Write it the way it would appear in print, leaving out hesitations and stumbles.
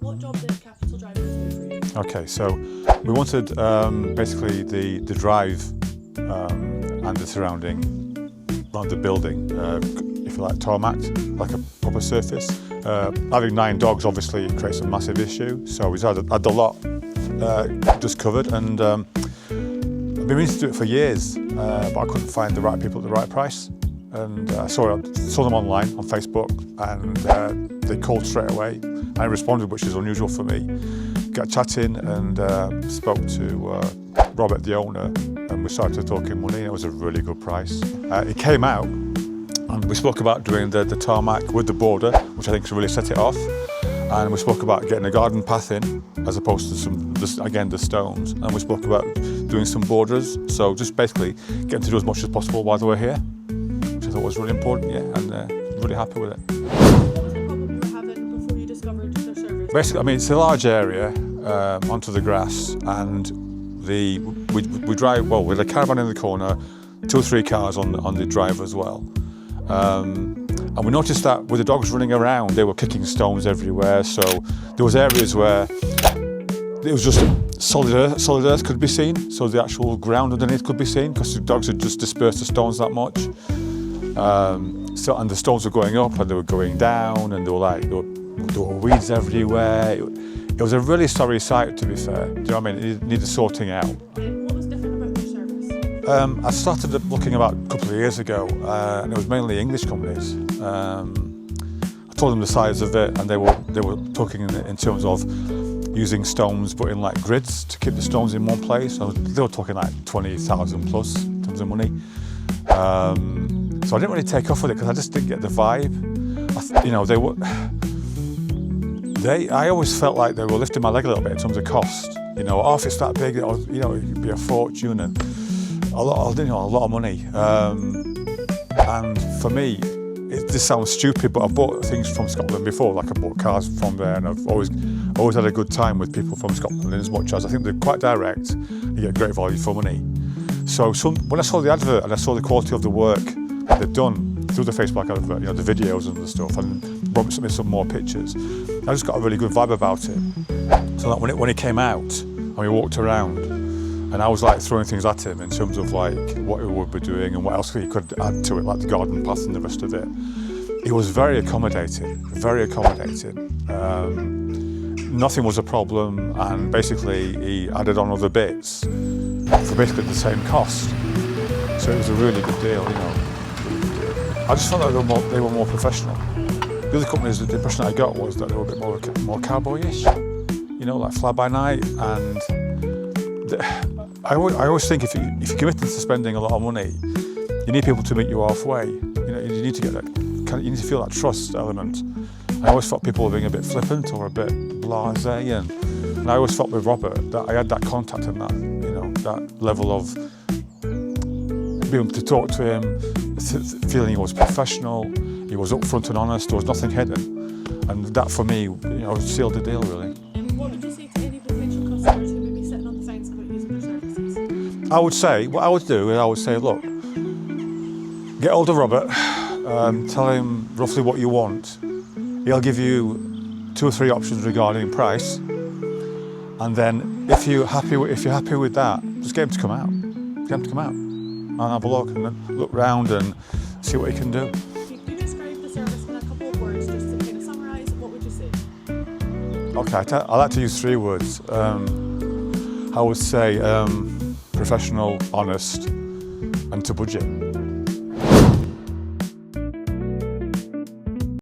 What job did capital drivers do for you? Okay, so we wanted basically the drive and the surrounding around the building, if you like, tarmacked, like a proper surface. Having 9 dogs obviously creates a massive issue, so we had the lot just covered, and I've been meaning to do it for years, but I couldn't find the right people at the right price. And I saw them online on Facebook, and they called straight away. I responded, which is unusual for me. Got chatting and spoke to Robert, the owner, and we started talking money. It was a really good price. It came out, and we spoke about doing the tarmac with the border, which I think really set it off. And we spoke about getting a garden path in, as opposed to the stones. And we spoke about doing some borders. So just basically getting to do as much as possible while they were here, which I thought was really important, yeah, and really happy with it. What was the problem you were having before you discovered their service? Basically, I mean, it's a large area onto the grass, and we drive, well, with a caravan in the corner, 2 or 3 cars on the drive as well. And we noticed that with the dogs running around, they were kicking stones everywhere. So there was areas where it was just solid earth could be seen. So the actual ground underneath could be seen, because the dogs had just dispersed the stones that much. And the stones were going up and they were going down, and there were weeds everywhere. It was a really sorry sight, to be fair. Do you know what I mean? It needed sorting out. What was different about their service? I started looking about a couple of years ago, and it was mainly English companies. I told them the size of it, and they were talking in terms of using stones, but in like grids to keep the stones in one place. So they were talking like 20,000 plus in terms of money. So I didn't really take off with it because I just didn't get the vibe. I always felt like they were lifting my leg a little bit in terms of cost. You know, if it's that big, it could be a fortune and a lot of money. And for me, this sounds stupid, but I've bought things from Scotland before, like I bought cars from there, and I've always had a good time with people from Scotland, in as much as I think they're quite direct, you get great value for money. So when I saw the advert and I saw the quality of the work that they'd done through the Facebook advert, the videos and the stuff, and Robert sent me some more pictures, I just got a really good vibe about it. So that when it came out and we walked around, and I was like throwing things at him in terms of like what he would be doing and what else he could add to it, like the garden path and the rest of it. He was very accommodating, very accommodating. Nothing was a problem, and basically he added on other bits for basically the same cost. So it was a really good deal, you know. I just felt like they were more professional. The other companies, the impression I got was that they were a bit more cowboyish, you know, like fly by night. And I always think if you're committed to spending a lot of money, you need people to meet you halfway. You know, you need to get that. You need to feel that trust element. I always thought people were being a bit flippant or a bit blasé, and I always felt with Robert that I had that contact and that, you know, that level of being able to talk to him, feeling he was professional, he was upfront and honest, there was nothing hidden, and that for me, you know, sealed the deal really. What would you say to any potential customers who may be sitting on the fence about using their services? I would say, what I would do is I would say, look, get hold of Robert, tell him roughly what you want. He'll give you 2 or 3 options regarding price, and then if you're happy with that, just get him to come out. Get him to come out and have a look, and then look round and see what he can do. If you could describe the service in a couple of words, just to kind of summarise, what would you say? Okay, I like to use 3 words. I would say professional, honest, and to budget.